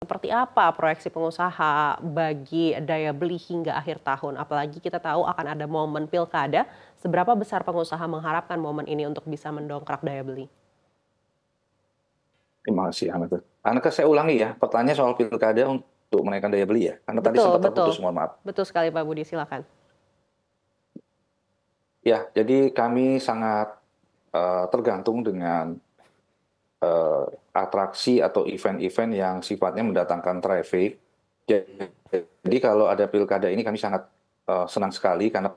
seperti apa proyeksi pengusaha bagi daya beli hingga akhir tahun? Apalagi kita tahu akan ada momen pilkada, seberapa besar pengusaha mengharapkan momen ini untuk bisa mendongkrak daya beli? Terima kasih, Aneka. Aneka, saya ulangi ya, pertanyaan soal pilkada untuk menaikkan daya beli ya, karena tadi Betul, sempat betul. terputus, mohon maaf. Betul sekali Pak Budi, silakan. Ya, jadi kami sangat tergantung dengan eh, atraksi atau event-event yang sifatnya mendatangkan traffic. Jadi kalau ada pilkada ini kami sangat senang sekali karena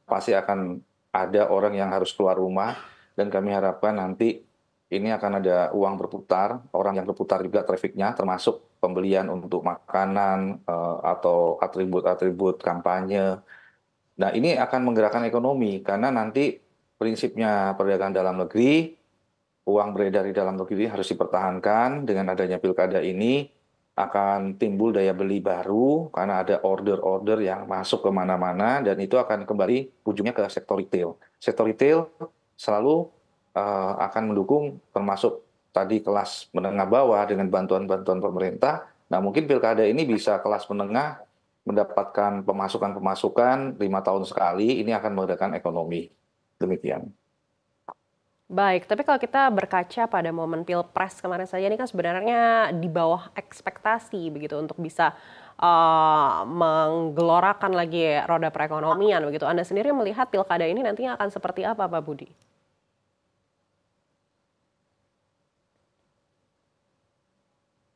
pasti akan ada orang yang harus keluar rumah dan kami harapkan nanti ini akan ada uang berputar, orang yang berputar juga trafficnya termasuk pembelian untuk makanan atau atribut-atribut kampanye. Nah, ini akan menggerakkan ekonomi karena nanti prinsipnya perdagangan dalam negeri, uang beredar di dalam negeri harus dipertahankan. Dengan adanya pilkada ini akan timbul daya beli baru karena ada order-order yang masuk ke mana-mana dan itu akan kembali ujungnya ke sektor retail. Sektor retail selalu akan mendukung termasuk tadi kelas menengah bawah dengan bantuan-bantuan pemerintah. Nah, mungkin pilkada ini bisa kelas menengah mendapatkan pemasukan-pemasukan 5 tahun sekali, ini akan menggerakkan ekonomi. Demikian. Baik, tapi kalau kita berkaca pada momen Pilpres kemarin saja ini kan sebenarnya di bawah ekspektasi begitu untuk bisa menggelorakan lagi roda perekonomian begitu. Anda sendiri melihat pilkada ini nantinya akan seperti apa, Pak Budi?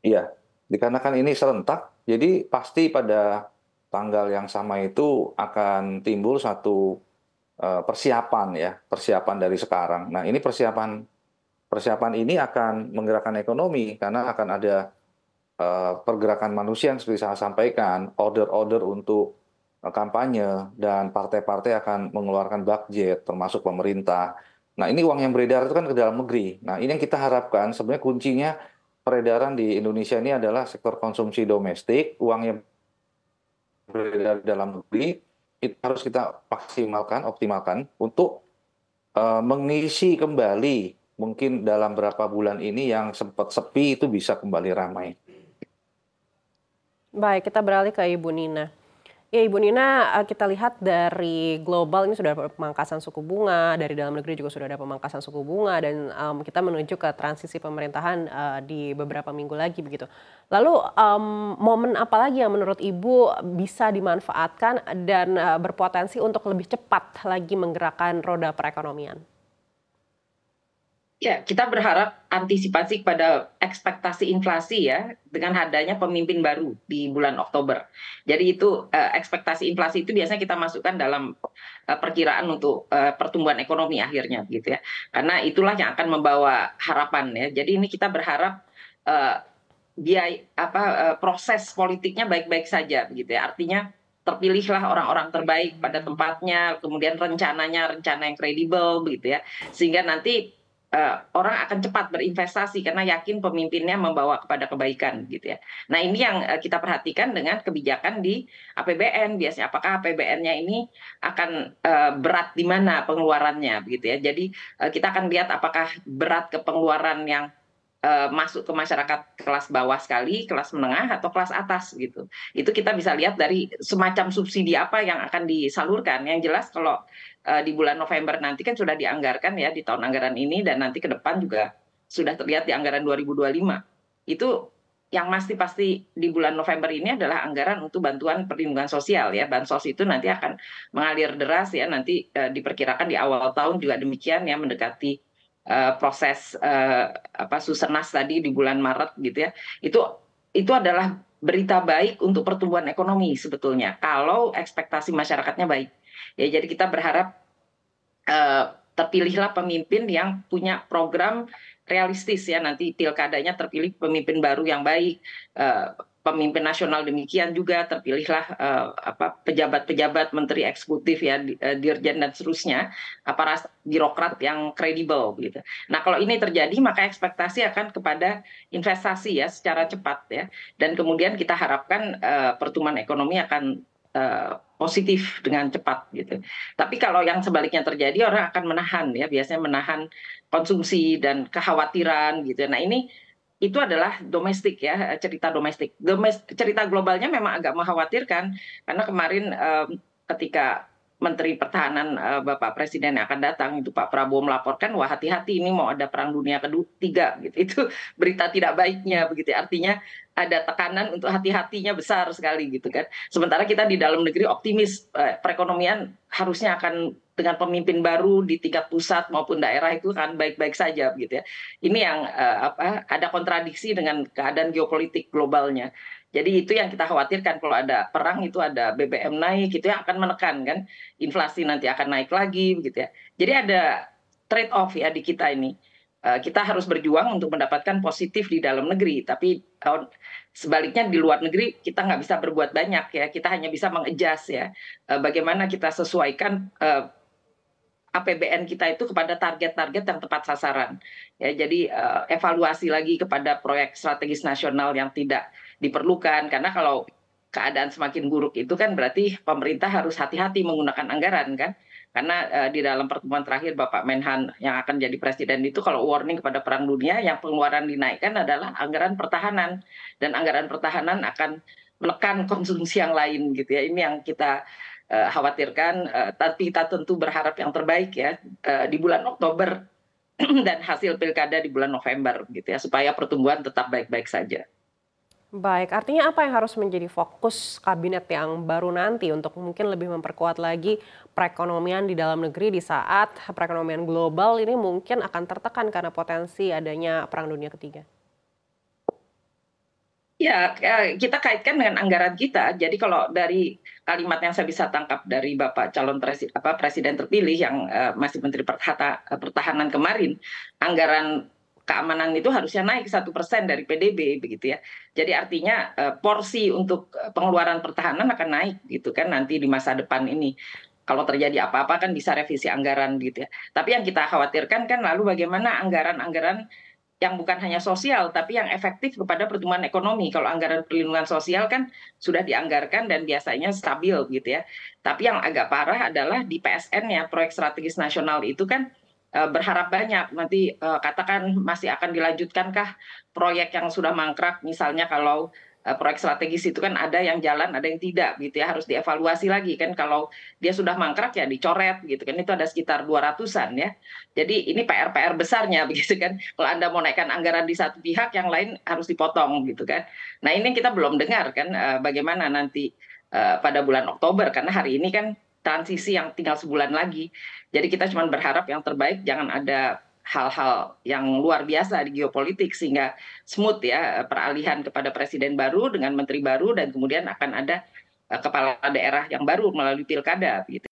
Iya, dikarenakan ini serentak, jadi pasti pada tanggal yang sama itu akan timbul satu persiapan ya, persiapan dari sekarang. Nah, ini persiapan persiapan ini akan menggerakkan ekonomi karena akan ada pergerakan manusia yang seperti saya sampaikan, order-order untuk kampanye dan partai-partai akan mengeluarkan budget termasuk pemerintah. Nah, ini uang yang beredar itu kan ke dalam negeri. Nah, ini yang kita harapkan sebenarnya kuncinya peredaran di Indonesia ini adalah sektor konsumsi domestik, uang yang beredar di dalam negeri itu harus kita maksimalkan, optimalkan untuk mengisi kembali mungkin dalam beberapa bulan ini yang sempat sepi itu bisa kembali ramai. Baik, kita beralih ke Ibu Nina. Ya, Ibu Nina, kita lihat dari global ini sudah ada pemangkasan suku bunga, dari dalam negeri juga sudah ada pemangkasan suku bunga, dan kita menuju ke transisi pemerintahan di beberapa minggu lagi begitu. Lalu momen apa lagi yang menurut Ibu bisa dimanfaatkan dan berpotensi untuk lebih cepat lagi menggerakkan roda perekonomian? Ya, kita berharap antisipasi kepada ekspektasi inflasi ya dengan adanya pemimpin baru di bulan Oktober. Jadi itu ekspektasi inflasi itu biasanya kita masukkan dalam perkiraan untuk pertumbuhan ekonomi akhirnya gitu ya. Karena itulah yang akan membawa harapan ya. Jadi ini kita berharap proses politiknya baik-baik saja begitu ya. Artinya terpilihlah orang-orang terbaik pada tempatnya, kemudian rencananya rencana yang kredibel begitu ya. Sehingga nanti orang akan cepat berinvestasi karena yakin pemimpinnya membawa kepada kebaikan gitu ya. Nah, ini yang kita perhatikan dengan kebijakan di APBN biasanya. Apakah APBN-nya ini akan berat di mana pengeluarannya begitu ya. Jadi kita akan lihat apakah berat ke pengeluaran yang masuk ke masyarakat kelas bawah sekali, kelas menengah atau kelas atas gitu. Itu kita bisa lihat dari semacam subsidi apa yang akan disalurkan. Yang jelas kalau di bulan November nanti kan sudah dianggarkan ya di tahun anggaran ini dan nanti ke depan juga sudah terlihat di anggaran 2025. Itu yang pasti di bulan November ini adalah anggaran untuk bantuan perlindungan sosial ya. Bansos itu nanti akan mengalir deras ya, nanti diperkirakan di awal tahun juga demikian ya, mendekati proses Susenas tadi di bulan Maret gitu ya. Itu adalah berita baik untuk pertumbuhan ekonomi sebetulnya kalau ekspektasi masyarakatnya baik. Ya, jadi kita berharap terpilihlah pemimpin yang punya program realistis ya, nanti pilkadanya terpilih pemimpin baru yang baik, pemimpin nasional demikian juga terpilihlah pejabat-pejabat menteri eksekutif ya, dirjen dan seterusnya, para birokrat yang kredibel gitu. Nah, kalau ini terjadi maka ekspektasi akan kepada investasi ya secara cepat ya, dan kemudian kita harapkan pertumbuhan ekonomi akan positif dengan cepat gitu. Tapi kalau yang sebaliknya terjadi, orang akan menahan ya, biasanya menahan konsumsi dan kekhawatiran gitu. Nah, ini itu adalah domestik ya, cerita domestik. Cerita globalnya memang agak mengkhawatirkan karena kemarin ketika Menteri Pertahanan Bapak Presiden yang akan datang itu Pak Prabowo melaporkan, wah hati-hati ini mau ada perang dunia ketiga gitu. Itu berita tidak baiknya begitu ya. Artinya ada tekanan untuk hati-hatinya besar sekali gitu kan. Sementara kita di dalam negeri optimis perekonomian harusnya akan dengan pemimpin baru di tingkat pusat maupun daerah itu kan baik-baik saja gitu ya. Ini yang ada kontradiksi dengan keadaan geopolitik globalnya. Jadi itu yang kita khawatirkan kalau ada perang itu ada BBM naik itu yang akan menekan kan inflasi nanti akan naik lagi begitu ya. Jadi ada trade off ya di kita ini. Kita harus berjuang untuk mendapatkan positif di dalam negeri, tapi sebaliknya di luar negeri kita nggak bisa berbuat banyak ya. Kita hanya bisa mengadjust ya. Bagaimana kita sesuaikan APBN kita itu kepada target-target yang tepat sasaran. Ya, jadi evaluasi lagi kepada proyek strategis nasional yang tidak diperlukan karena kalau keadaan semakin buruk itu kan berarti pemerintah harus hati-hati menggunakan anggaran kan. Karena di dalam pertemuan terakhir Bapak Menhan yang akan jadi presiden itu kalau warning kepada perang dunia yang pengeluaran dinaikkan adalah anggaran pertahanan dan anggaran pertahanan akan menekan konsumsi yang lain gitu ya. Ini yang kita khawatirkan, tapi kita tentu berharap yang terbaik ya di bulan Oktober dan hasil pilkada di bulan November gitu ya supaya pertumbuhan tetap baik-baik saja. Baik, artinya apa yang harus menjadi fokus kabinet yang baru nanti untuk mungkin lebih memperkuat lagi perekonomian di dalam negeri di saat perekonomian global ini mungkin akan tertekan karena potensi adanya perang dunia ketiga? Ya, kita kaitkan dengan anggaran kita. Jadi kalau dari kalimat yang saya bisa tangkap dari Bapak calon presiden terpilih yang masih Menteri Pertahanan kemarin, anggaran keamanan itu harusnya naik 1% dari PDB begitu ya. Jadi artinya porsi untuk pengeluaran pertahanan akan naik gitu kan nanti di masa depan ini. Kalau terjadi apa-apa kan bisa revisi anggaran gitu ya. Tapi yang kita khawatirkan kan lalu bagaimana anggaran-anggaran yang bukan hanya sosial, tapi yang efektif kepada pertumbuhan ekonomi. Kalau anggaran perlindungan sosial kan sudah dianggarkan dan biasanya stabil gitu ya. Tapi yang agak parah adalah di PSN ya, proyek strategis nasional itu kan berharap banyak. Nanti katakan masih akan dilanjutkankah proyek yang sudah mangkrak, misalnya kalau proyek strategis itu kan ada yang jalan, ada yang tidak gitu ya, harus dievaluasi lagi kan kalau dia sudah mangkrak ya dicoret gitu kan, itu ada sekitar 200-an ya. Jadi ini PR besarnya begitu kan. Kalau Anda mau naikkan anggaran di satu pihak, yang lain harus dipotong gitu kan. Nah, ini kita belum dengar kan bagaimana nanti pada bulan Oktober karena hari ini kan transisi yang tinggal sebulan lagi. Jadi kita cuma berharap yang terbaik, jangan ada hal-hal yang luar biasa di geopolitik sehingga smooth ya peralihan kepada presiden baru dengan menteri baru dan kemudian akan ada kepala daerah yang baru melalui pilkada gitu.